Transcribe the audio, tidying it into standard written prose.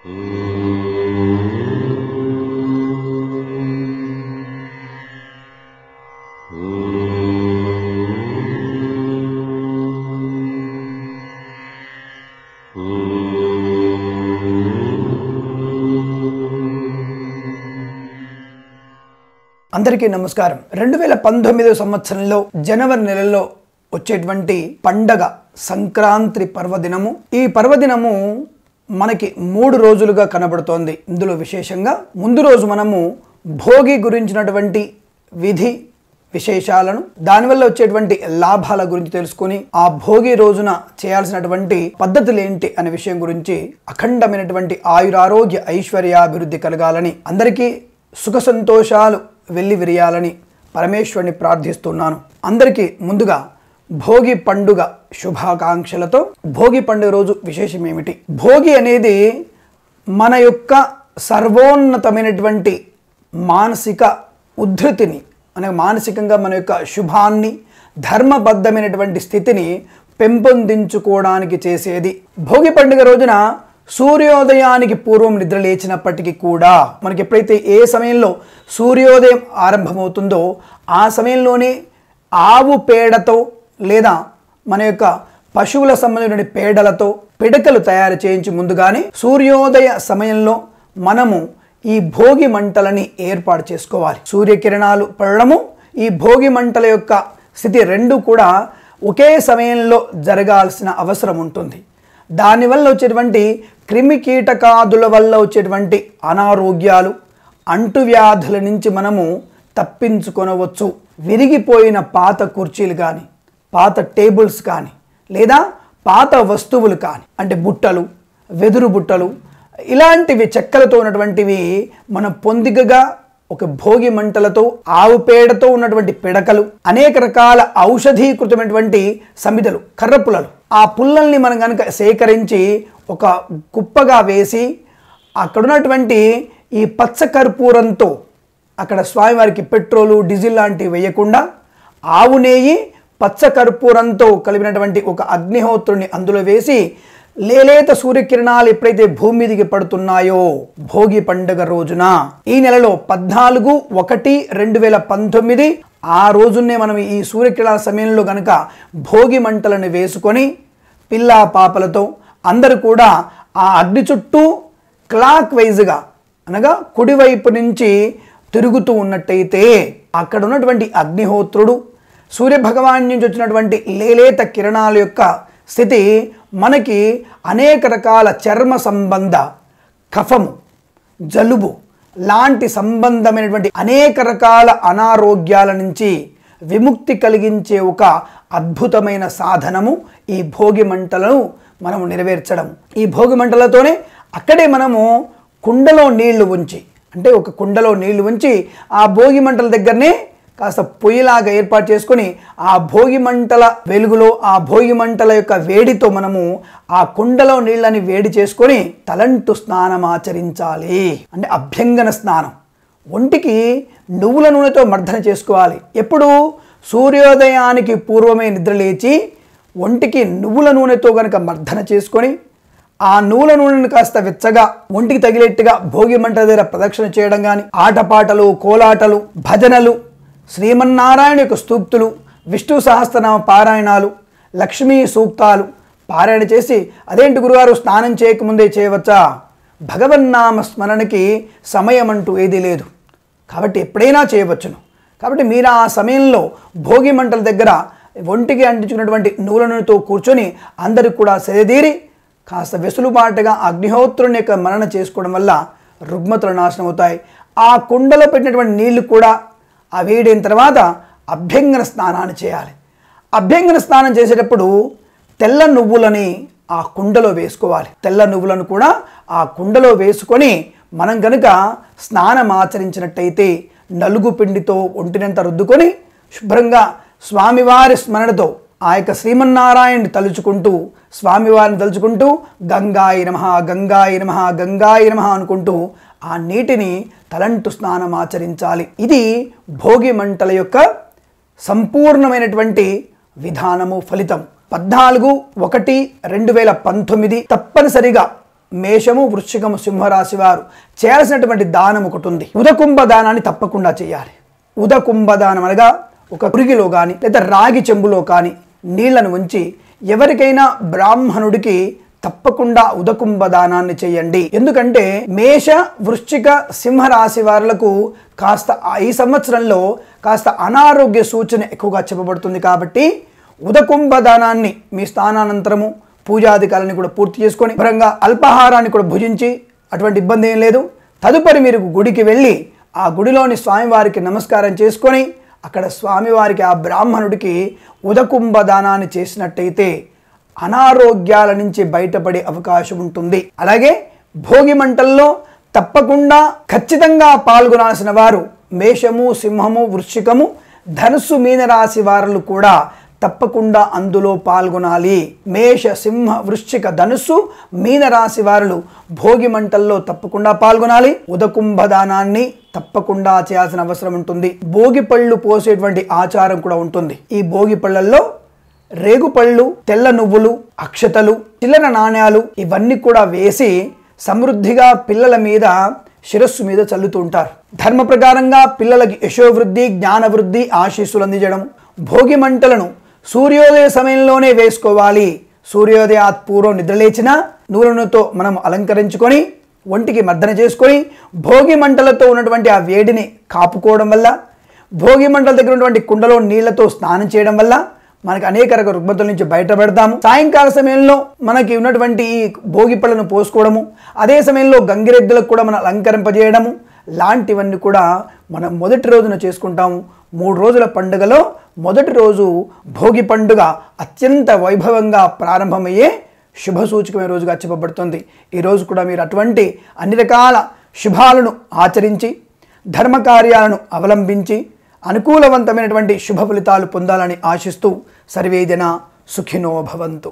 అందరికీ నమస్కారం. 2019 సంవత్సరంలో జనవరి నెలలో వచ్చేటువంటి పండగ సంక్రాంతి పర్వదినము. ఈ పర్వదినము మనకి 3 రోజులుగా కనబడుతోంది. ఇందులో విశేషంగా ముందు రోజు మనము భోగి గురించినటువంటి విధి విశేషాలను, దానివల్ల వచ్చేటువంటి లాభాల గురించి తెలుసుకుని, ఆ భోగి రోజున చేయాల్సినటువంటి పద్ధతులు ఏంటి అనే విషయం గురించి, అఖండమైనటువంటి ఆయురారోగ్య ఐశ్వర్యాభివృద్ధి కలగాలని, అందరికీ సుఖ సంతోషాలు వెళ్ళి విరియాలని పరమేశ్వరుని ప్రార్థిస్తున్నాను. అందరికీ ముందుగా భోగి పండుగ శుభాకాంక్షలతో. భోగి పండుగ రోజు విశేషం ఏమిటి? భోగి అనేది మన యొక్క సర్వోన్నతమైనటువంటి మానసిక ఉద్ధృతిని, అనగా మానసికంగా మన యొక్క శుభాన్ని, ధర్మబద్ధమైనటువంటి స్థితిని పెంపొందించుకోవడానికి చేసేది. భోగి పండుగ రోజున సూర్యోదయానికి పూర్వం నిద్ర లేచినప్పటికీ కూడా మనకి ఎప్పుడైతే ఏ సమయంలో సూర్యోదయం ఆరంభమవుతుందో ఆ సమయంలోనే ఆవు పేడతో లేదా మన యొక్క పశువుల సంబంధించిన పేడలతో పిడకలు తయారు చేయించి ముందుగానే సూర్యోదయ సమయంలో మనము ఈ భోగి మంటలని ఏర్పాటు చేసుకోవాలి. సూర్యకిరణాలు పడడము, ఈ భోగి మంటల యొక్క స్థితి రెండు కూడా ఒకే సమయంలో జరగాల్సిన అవసరం ఉంటుంది. దానివల్ల వచ్చేటువంటి క్రిమి కీటకాదుల వల్ల వచ్చేటువంటి అనారోగ్యాలు, అంటువ్యాధుల నుంచి మనము తప్పించుకొనవచ్చు. విరిగిపోయిన పాత కుర్చీలు కానీ, పాత టేబుల్స్ కానీ, లేదా పాత వస్తువులు కానీ, అంటే బుట్టలు, వెదురు బుట్టలు, ఇలాంటివి చెక్కలతో ఉన్నటువంటివి మనం పొందికగా ఒక భోగి మంటలతో, ఆవు పేడతో ఉన్నటువంటి పిడకలు, అనేక రకాల ఔషధీకృతమైనటువంటి సమిధలు, కర్ర పుల్లలు, ఆ పుల్లల్ని మనం కనుక సేకరించి ఒక కుప్పగా వేసి అక్కడున్నటువంటి ఈ పచ్చ కర్పూరంతో, అక్కడ స్వామివారికి పెట్రోలు, డీజిల్ లాంటివి వేయకుండా ఆవు నెయ్యి, పచ్చ కర్పూరంతో కలిపినటువంటి ఒక అగ్నిహోత్రుని అందులో వేసి, లేలేత సూర్యకిరణాలు ఎప్పుడైతే భూమి మీదికి పడుతున్నాయో భోగి పండుగ రోజున, ఈ నెలలో 14/1/2019 ఆ రోజునే మనం ఈ సూర్యకిరణాల సమయంలో కనుక భోగి మంటలను వేసుకొని పిల్లా పాపలతో అందరూ కూడా ఆ అగ్ని చుట్టూ క్లాక్ వైజ్గా, అనగా కుడివైపు నుంచి తిరుగుతూ ఉన్నట్టయితే అక్కడ ఉన్నటువంటి అగ్నిహోత్రుడు, సూర్యభగవాన్ నుంచి వచ్చినటువంటి లేలేత కిరణాల యొక్క స్థితి మనకి అనేక రకాల చర్మ సంబంధ, కఫము, జలుబు లాంటి సంబంధమైనటువంటి అనేక రకాల అనారోగ్యాల నుంచి విముక్తి కలిగించే ఒక అద్భుతమైన సాధనము ఈ భోగి మంటలను మనము నెరవేర్చడం. ఈ భోగి మంటలతోనే అక్కడే మనము కుండలో నీళ్లు ఉంచి, అంటే ఒక కుండలో నీళ్లు ఉంచి ఆ భోగి మంటల దగ్గరనే కాస్త పొయ్యిలాగా ఏర్పాటు చేసుకొని ఆ భోగి మంటల వెలుగులో, ఆ భోగి మంటల యొక్క వేడితో మనము ఆ కుండలో నీళ్ళని వేడి చేసుకొని తలంటు స్నానం ఆచరించాలి. అంటే అభ్యంగన స్నానం. ఒంటికి నువ్వుల నూనెతో మర్దన చేసుకోవాలి. ఎప్పుడు? సూర్యోదయానికి పూర్వమే నిద్రలేచి ఒంటికి నువ్వుల నూనెతో కనుక మర్దన చేసుకొని ఆ నువ్వుల నూనెను కాస్త వెచ్చగా ఒంటికి తగిలేట్టుగా భోగి మంట దగ్గర ప్రదక్షిణ చేయడం కానీ, ఆటపాటలు, కోలాటలు, భజనలు, శ్రీమన్నారాయణ యొక్క స్తూక్తులు, విష్ణు సహస్రనామ పారాయణాలు, లక్ష్మీ సూక్తాలు పారాయణ చేసి, అదేంటి గురుగారు స్నానం చేయకముందే చేయవచ్చా? భగవన్నామ స్మరణకి సమయం అంటూ ఏదీ లేదు కాబట్టి ఎప్పుడైనా చేయవచ్చును. కాబట్టి మీరు ఆ సమయంలో భోగి మంటల దగ్గర ఒంటికి అంటించుకున్నటువంటి నువ్వుల నూనెతో కూర్చొని అందరూ కూడా సెదీరి కాస్త వెసులుబాటుగా అగ్నిహోత్రుని యొక్క మరణ చేసుకోవడం వల్ల రుగ్మతులు నాశనం అవుతాయి. ఆ కుండలో పెట్టినటువంటి నీళ్లు కూడా ఆ వేడైన తర్వాత అభ్యంగన స్నానాన్ని చేయాలి. అభ్యంగన స్నానం చేసేటప్పుడు తెల్ల నువ్వులని ఆ కుండలో వేసుకోవాలి. తెల్ల నువ్వులను కూడా ఆ కుండలో వేసుకొని మనం కనుక స్నానం ఆచరించినట్టయితే నలుగు పిండితో ఒంటినంత రుద్దుకొని శుభ్రంగా స్వామివారి స్మరణతో ఆ యొక్క శ్రీమన్నారాయణని తలుచుకుంటూ, స్వామివారిని తలుచుకుంటూ గంగాయ నమః, గంగాయ నమః, గంగాయ నమః అనుకుంటూ ఆ నీటిని తలంటు స్నానం ఆచరించాలి. ఇది భోగి మంటల యొక్క సంపూర్ణమైనటువంటి విధానము, ఫలితం. 14/1/2019 తప్పనిసరిగా మేషము, వృశ్చికము, సింహరాశి వారు చేయాల్సినటువంటి దానం ఒకటి ఉంది. ఉదకుంభ దానాన్ని తప్పకుండా చేయాలి. ఉదకుంభ దానం అనగా ఒక పురిగిలో కానీ లేదా రాగి చెంబులో కానీ నీళ్లను ఉంచి ఎవరికైనా బ్రాహ్మణుడికి తప్పకుండా ఉదకుంభ దానాన్ని చేయండి. ఎందుకంటే మేష, వృశ్చిక, సింహరాశి వారులకు కాస్త ఈ సంవత్సరంలో కాస్త అనారోగ్య సూచన ఎక్కువగా చెప్పబడుతుంది. కాబట్టి ఉదకుంభ దానాన్ని మీ స్థానానంతరము పూజాధికారాన్ని కూడా పూర్తి చేసుకొని పరంగా అల్పాహారాన్ని కూడా భుజించి అటువంటి ఇబ్బంది ఏం లేదు. తదుపరి మీరు గుడికి వెళ్ళి ఆ గుడిలోని స్వామివారికి నమస్కారం చేసుకొని అక్కడ స్వామివారికి ఆ బ్రాహ్మణుడికి ఉదకుంభ దానాన్ని చేసినట్టయితే అనారోగ్యాల నుంచి బయటపడే అవకాశం ఉంటుంది. అలాగే భోగి మంటల్లో తప్పకుండా ఖచ్చితంగా పాల్గొనాల్సిన వారు మేషము, సింహము, వృశ్చికము, ధనుస్సు, మీనరాశి వారు కూడా తప్పకుండా అందులో పాల్గొనాలి. మేష, సింహ, వృశ్చిక, ధనుస్సు, మీనరాశి వారు భోగి మంటల్లో తప్పకుండా పాల్గొనాలి. ఉదకుంభ దానాన్ని తప్పకుండా చేయాల్సిన అవసరం ఉంటుంది. భోగి పళ్ళు పోసేటువంటి ఆచారం కూడా ఉంటుంది. ఈ భోగి పళ్ళల్లో రేగుపళ్ళు, తెల్ల నువ్వులు, అక్షతలు, చిల్లర నాణ్యాలు ఇవన్నీ కూడా వేసి సమృద్ధిగా పిల్లల మీద, శిరస్సు మీద చల్లుతూ ఉంటారు. ధర్మ ప్రకారంగా పిల్లలకి యశోవృద్ధి, జ్ఞానవృద్ధి, ఆశీస్సులు అందించడం. భోగి మంటలను సూర్యోదయ సమయంలోనే వేసుకోవాలి. సూర్యోదయాత్ పూర్వం నిద్రలేచిన నూనెతో మనం అలంకరించుకొని ఒంటికి మర్దన చేసుకొని భోగి మంటలతో ఉన్నటువంటి ఆ వేడిని కాపుకోవడం వల్ల, భోగి మంటల దగ్గర ఉన్నటువంటి కుండలో నీళ్లతో స్నానం చేయడం వల్ల మనకి అనేక రకాల రుగ్మతుల నుంచి బయటపడతాము. సాయంకాల సమయంలో మనకి ఉన్నటువంటి ఈ భోగి పళ్ళను పోసుకోవడము, అదే సమయంలో గంగిరెద్దులకు కూడా మనం అలంకరింపజేయడము లాంటివన్నీ కూడా మనం మొదటి రోజున చేసుకుంటాము. 3 రోజుల పండుగలో మొదటి రోజు భోగి పండుగ అత్యంత వైభవంగా ప్రారంభమయ్యే శుభసూచకమైన రోజుగా చెప్పబడుతుంది. ఈ రోజు కూడా మీరు అటువంటి అన్ని రకాల శుభాలను ఆచరించి ధర్మ కార్యాలను అవలంబించి అనుకూలవంతమైనటువంటి శుభ ఫలితాలు పొందాలని ఆశిస్తూ సర్వేజన సుఖినో భవంతు.